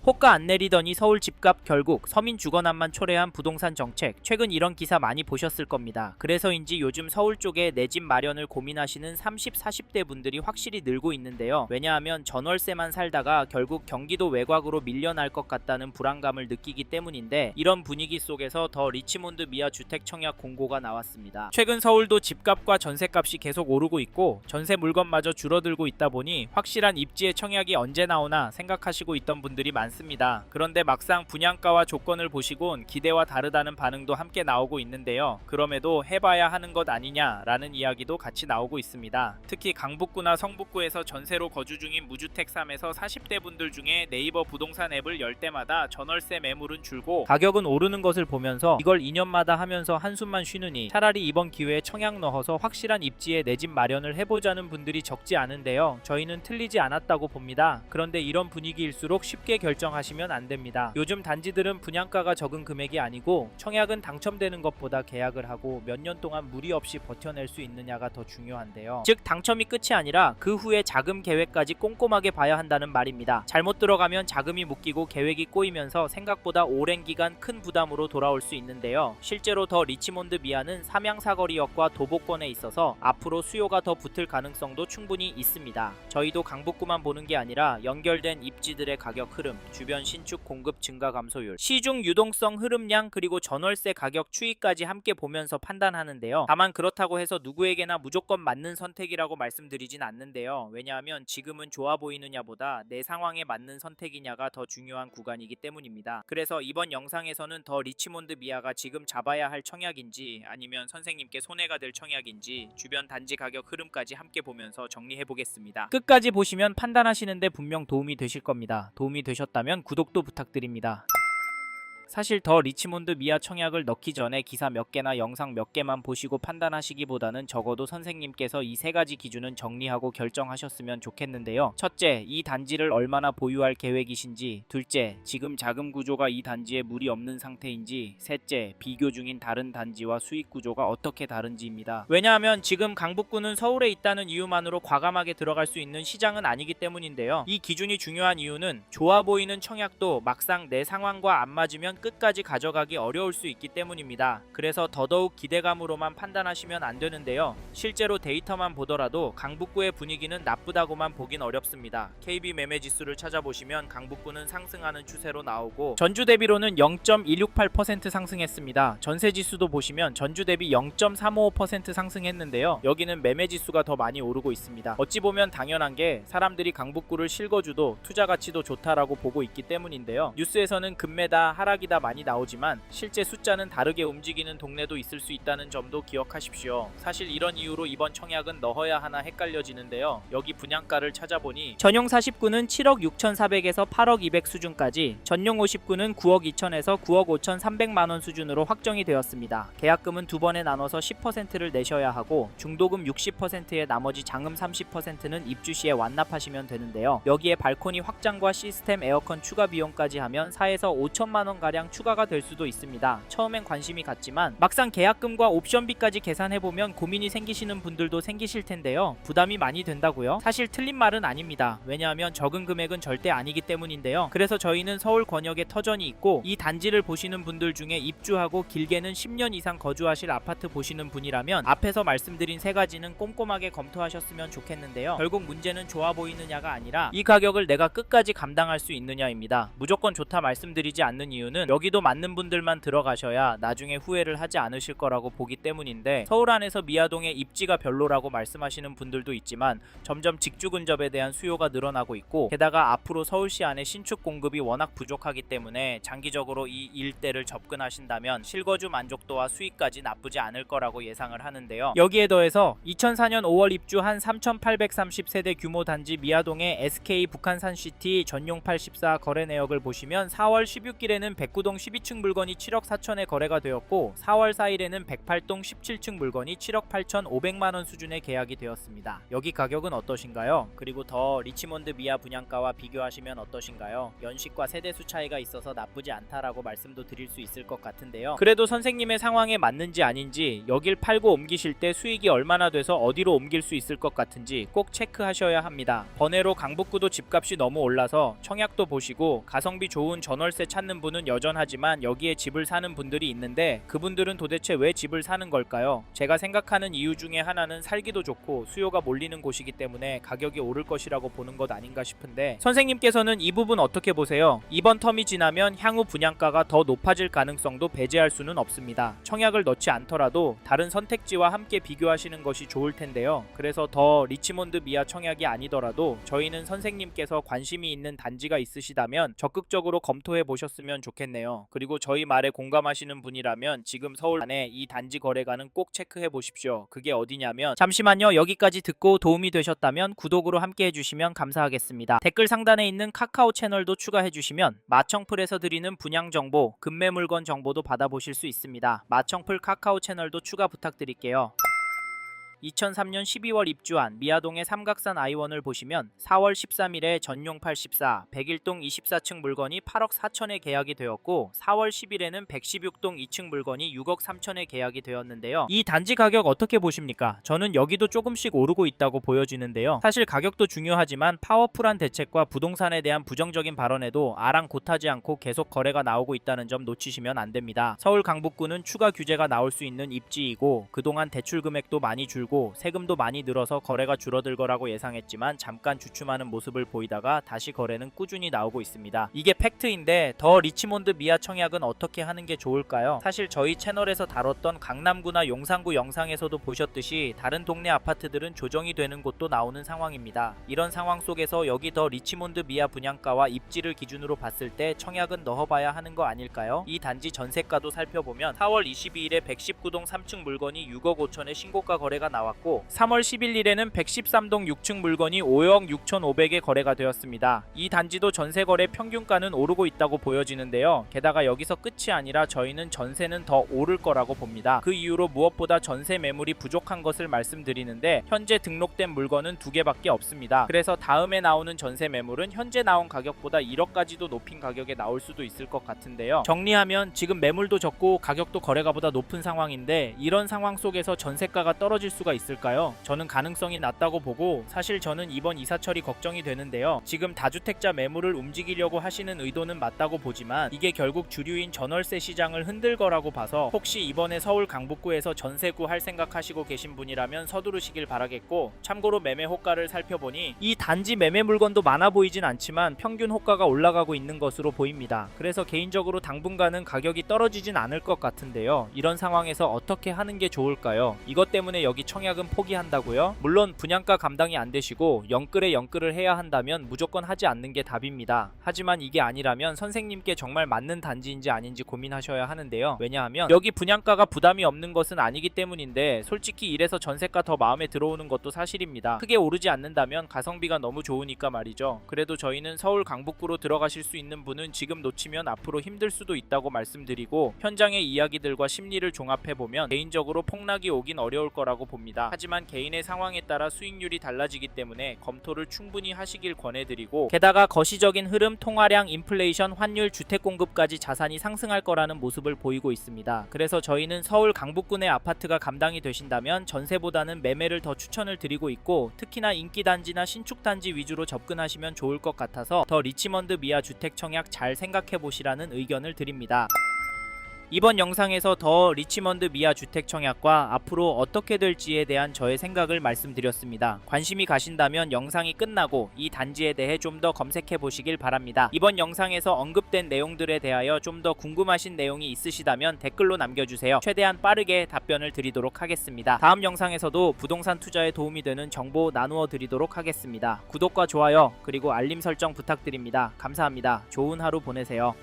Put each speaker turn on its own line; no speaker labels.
호가 안 내리더니 서울 집값 결국 서민 주거난만 초래한 부동산 정책. 최근 이런 기사 많이 보셨을 겁니다. 그래서인지 요즘 서울 쪽에 내 집 마련을 고민하시는 30, 40대 분들이 확실히 늘고 있는데요. 왜냐하면 전월세만 살다가 결국 경기도 외곽으로 밀려날 것 같다는 불안감을 느끼기 때문인데, 이런 분위기 속에서 더 리치몬드 미아 주택 청약 공고가 나왔습니다. 최근 서울도 집값과 전세값이 계속 오르고 있고 전세 물건마저 줄어들고 있다 보니 확실한 입지의 청약이 언제 나오나 생각하시고 있던 분들이 많습니다. 그런데 막상 분양가와 조건을 보시곤 기대와 다르다는 반응도 함께 나오고 있는데요. 그럼에도 해봐야 하는 것 아니냐라는 이야기도 같이 나오고 있습니다. 특히 강북구나 성북구에서 전세로 거주 중인 무주택 3에서 40대 분들 중에 네이버 부동산 앱을 열 때마다 전월세 매물은 줄고 가격은 오르는 것을 보면서 이걸 2년마다 하면서 한숨만 쉬느니 차라리 이번 기회에 청약 넣어서 확실한 입지에 내 집 마련을 해보자는 분들이 적지 않은데요. 저희는 틀리지 않았다고 봅니다. 그런데 이런 분위기일수록 쉽게 결정하시면 안 됩니다. 요즘 단지들은 분양가가 적은 금액이 아니고 청약은 당첨되는 것보다 계약을 하고 몇 년 동안 무리 없이 버텨낼 수 있느냐가 더 중요한데요. 즉 당첨이 끝이 아니라 그 후에 자금 계획까지 꼼꼼하게 봐야 한다는 말입니다. 잘못 들어가면 자금이 묶이고 계획이 꼬이면서 생각보다 오랜 기간 큰 부담으로 돌아올 수 있는데요. 실제로 더 리치몬드 미아는 삼양사거리역과 도보권에 있어서 앞으로 수요가 더 붙을 가능성도 충분히 있습니다. 저희도 강북구만 보는 게 아니라 연결된 입지들의 가격 흐름, 주변 신축 공급 증가 감소율, 시중 유동성 흐름량, 그리고 전월세 가격 추이까지 함께 보면서 판단하는데요. 다만 그렇다고 해서 누구에게나 무조건 맞는 선택이라고 말씀드리진 않는데요. 왜냐하면 지금은 좋아 보이느냐보다 내 상황에 맞는 선택이냐가 더 중요한 구간이기 때문입니다. 그래서 이번 영상에서는 더 리치몬드 미아가 지금 잡아야 할 청약인지 아니면 선생님께 손해가 될 청약인지 주변 단지 가격 흐름까지 함께 보면서 정리해 보겠습니다. 끝까지 보시면 판단하시는데 분명 도움이 되실 겁니다. 도움이 되셨다면 구독도 부탁드립니다. 사실 더 리치몬드 미아 청약을 넣기 전에 기사 몇 개나 영상 몇 개만 보시고 판단하시기보다는 적어도 선생님께서 이 세 가지 기준은 정리하고 결정하셨으면 좋겠는데요. 첫째, 이 단지를 얼마나 보유할 계획이신지. 둘째, 지금 자금 구조가 이 단지에 무리 없는 상태인지. 셋째, 비교 중인 다른 단지와 수익 구조가 어떻게 다른지입니다. 왜냐하면 지금 강북구는 서울에 있다는 이유만으로 과감하게 들어갈 수 있는 시장은 아니기 때문인데요. 이 기준이 중요한 이유는 좋아 보이는 청약도 막상 내 상황과 안 맞으면 끝까지 가져가기 어려울 수 있기 때문입니다. 그래서 더더욱 기대감으로만 판단하시면 안 되는데요. 실제로 데이터만 보더라도 강북구의 분위기는 나쁘다고만 보긴 어렵습니다. KB 매매 지수를 찾아보시면 강북구는 상승하는 추세로 나오고 전주 대비로는 0.168% 상승했습니다. 전세 지수도 보시면 전주 대비 0.355% 상승했는데요. 여기는 매매 지수가 더 많이 오르고 있습니다. 어찌 보면 당연한 게 사람들이 강북구를 실거주도 투자 가치도 좋다라고 보고 있기 때문인데요. 뉴스에서는 급매다, 하락이다 많이 나오지만 실제 숫자는 다르게 움직이는 동네도 있을 수 있다는 점도 기억하십시오. 사실 이런 이유로 이번 청약은 넣어야 하나 헷갈려지는데요. 여기 분양가를 찾아보니 전용 40구는 7억 6,400에서 8억 200 수준까지, 전용 50구는 9억 2천에서 9억 5,300만원 수준으로 확정이 되었습니다. 계약금은 두 번에 나눠서 10%를 내셔야 하고 중도금 60%에 나머지 장음 30%는 입주 시에 완납하시면 되는데요. 여기에 발코니 확장과 시스템 에어컨 추가 비용까지 하면 4에서 5천만원 가량 추가가 될 수도 있습니다. 처음엔 관심이 갔지만 막상 계약금과 옵션비까지 계산해보면 고민이 생기시는 분들도 생기실 텐데요. 부담이 많이 된다고요? 사실 틀린 말은 아닙니다. 왜냐하면 적은 금액은 절대 아니기 때문인데요. 그래서 저희는 서울 권역에 터전이 있고 이 단지를 보시는 분들 중에 입주하고 길게는 10년 이상 거주하실 아파트 보시는 분이라면 앞에서 말씀드린 세 가지는 꼼꼼하게 검토하셨으면 좋겠는데요. 결국 문제는 좋아 보이느냐가 아니라 이 가격을 내가 끝까지 감당할 수 있느냐입니다. 무조건 좋다 말씀드리지 않는 이유는 여기도 맞는 분들만 들어가셔야 나중에 후회를 하지 않으실 거라고 보기 때문인데, 서울 안에서 미아동의 입지가 별로라고 말씀하시는 분들도 있지만 점점 직주 근접에 대한 수요가 늘어나고 있고, 게다가 앞으로 서울시 안에 신축 공급이 워낙 부족하기 때문에 장기적으로 이 일대를 접근하신다면 실거주 만족도와 수익까지 나쁘지 않을 거라고 예상을 하는데요. 여기에 더해서 2004년 5월 입주한 3,830세대 규모 단지 미아동의 SK 북한산시티 전용 84 거래 내역을 보시면 4월 16일에는 109동 12층 물건이 7억 4천에 거래가 되었고 4월 4일에는 108동 17층 물건이 7억 8,500만원 수준의 계약이 되었습니다. 여기 가격은 어떠신가요? 그리고 더 리치몬드 미아 분양가와 비교하시면 어떠신가요? 연식과 세대수 차이가 있어서 나쁘지 않다라고 말씀도 드릴 수 있을 것 같은데요. 그래도 선생님의 상황에 맞는지 아닌지, 여길 팔고 옮기실 때 수익이 얼마나 돼서 어디로 옮길 수 있을 것 같은지 꼭 체크하셔야 합니다. 번외로 강북구도 집값이 너무 올라서 청약도 보시고 가성비 좋은 전월세 찾는 분은 여전하지만 여기에 집을 사는 분들이 있는데 그분들은 도대체 왜 집을 사는 걸까요? 제가 생각하는 이유 중에 하나는 살기도 좋고 수요가 몰리는 곳이기 때문에 가격이 오를 것이라고 보는 것 아닌가 싶은데, 선생님께서는 이 부분 어떻게 보세요? 이번 텀이 지나면 향후 분양가가 더 높아질 가능성도 배제할 수는 없습니다. 청약을 넣지 않더라도 다른 선택지와 함께 비교하시는 것이 좋을 텐데요. 그래서 더 리치몬드 미아 청약이 아니더라도 저희는 선생님께서 관심이 있는 단지가 있으시다면 적극적으로 검토해 보셨으면 좋겠네요. 그리고 저희 말에 공감하시는 분이라면 지금 서울 안에 이 단지 거래가는 꼭 체크해 보십시오. 그게 어디냐면, 잠시만요. 여기까지 듣고 도움이 되셨다면 구독으로 함께 해주시면 감사하겠습니다. 댓글 상단에 있는 카카오 채널도 추가해 주시면 마청풀에서 드리는 분양 정보, 급매 물건 정보도 받아보실 수 있습니다. 마청풀 카카오 채널도 추가 부탁드릴게요. 2003년 12월 입주한 미아동의 삼각산 아이원을 보시면 4월 13일에 전용 84, 101동 24층 물건이 8억 4천에 계약이 되었고 4월 10일에는 116동 2층 물건이 6억 3천에 계약이 되었는데요. 이 단지 가격 어떻게 보십니까? 저는 여기도 조금씩 오르고 있다고 보여지는데요. 사실 가격도 중요하지만 파워풀한 대책과 부동산에 대한 부정적인 발언에도 아랑곳하지 않고 계속 거래가 나오고 있다는 점 놓치시면 안 됩니다. 서울 강북구는 추가 규제가 나올 수 있는 입지이고 그동안 대출 금액도 많이 줄고 세금도 많이 늘어서 거래가 줄어들 거라고 예상했지만 잠깐 주춤하는 모습을 보이다가 다시 거래는 꾸준히 나오고 있습니다. 이게 팩트인데 더 리치몬드 미아 청약은 어떻게 하는 게 좋을까요? 사실 저희 채널에서 다뤘던 강남구나 용산구 영상에서도 보셨듯이 다른 동네 아파트들은 조정이 되는 곳도 나오는 상황입니다. 이런 상황 속에서 여기 더 리치몬드 미아 분양가와 입지를 기준으로 봤을 때 청약은 넣어봐야 하는 거 아닐까요? 이 단지 전세가도 살펴보면 4월 22일에 119동 3층 물건이 6억 5천에 신고가 거래가 나왔고 3월 11일에는 113동 6층 물건이 5억 6,500에 거래가 되었습니다. 이 단지도 전세 거래 평균가는 오르고 있다고 보여지는데요. 게다가 여기서 끝이 아니라 저희는 전세는 더 오를 거라고 봅니다. 그 이유로 무엇보다 전세 매물이 부족한 것을 말씀드리는데 현재 등록된 물건은 2개밖에 없습니다. 그래서 다음에 나오는 전세 매물은 현재 나온 가격보다 1억까지도 높인 가격에 나올 수도 있을 것 같은데요. 정리하면 지금 매물도 적고 가격도 거래가보다 높은 상황인데 이런 상황 속에서 전세가가 떨어질 수가 있을까요? 저는 가능성이 낮다고 보고, 사실 저는 이번 이사철이 걱정이 되는데요. 지금 다주택자 매물을 움직이려고 하시는 의도는 맞다고 보지만 이게 결국 주류인 전월세 시장을 흔들 거라고 봐서 혹시 이번에 서울 강북구에서 전세 구할 생각하시고 계신 분이라면 서두르시길 바라겠고, 참고로 매매 호가를 살펴보니 이 단지 매매 물건도 많아 보이진 않지만 평균 호가가 올라가고 있는 것으로 보입니다. 그래서 개인적으로 당분간은 가격이 떨어지진 않을 것 같은데요. 이런 상황에서 어떻게 하는 게 좋을까요? 이것 때문에 여기 청약은 포기한다고요? 물론 분양가 감당이 안 되시고 영끌을 해야 한다면 무조건 하지 않는 게 답입니다. 하지만 이게 아니라면 선생님께 정말 맞는 단지인지 아닌지 고민하셔야 하는데요. 왜냐하면 여기 분양가가 부담이 없는 것은 아니기 때문인데 솔직히 이래서 전세가 더 마음에 들어오는 것도 사실입니다. 크게 오르지 않는다면 가성비가 너무 좋으니까 말이죠. 그래도 저희는 서울 강북구로 들어가실 수 있는 분은 지금 놓치면 앞으로 힘들 수도 있다고 말씀드리고, 현장의 이야기들과 심리를 종합해보면 개인적으로 폭락이 오긴 어려울 거라고 봅니다. 하지만 개인의 상황에 따라 수익률이 달라지기 때문에 검토를 충분히 하시길 권해드리고, 게다가 거시적인 흐름, 통화량, 인플레이션, 환율, 주택 공급까지 자산이 상승할 거라는 모습을 보이고 있습니다. 그래서 저희는 서울 강북구 내 아파트가 감당이 되신다면 전세보다는 매매를 더 추천을 드리고 있고, 특히나 인기 단지나 신축 단지 위주로 접근하시면 좋을 것 같아서 더 리치몬드 미아 주택 청약 잘 생각해 보시라는 의견을 드립니다. 이번 영상에서 더 리치몬드 미아 주택 청약과 앞으로 어떻게 될지에 대한 저의 생각을 말씀드렸습니다. 관심이 가신다면 영상이 끝나고 이 단지에 대해 좀 더 검색해 보시길 바랍니다. 이번 영상에서 언급된 내용들에 대하여 좀 더 궁금하신 내용이 있으시다면 댓글로 남겨주세요. 최대한 빠르게 답변을 드리도록 하겠습니다. 다음 영상에서도 부동산 투자에 도움이 되는 정보 나누어 드리도록 하겠습니다. 구독과 좋아요 그리고 알림 설정 부탁드립니다. 감사합니다. 좋은 하루 보내세요.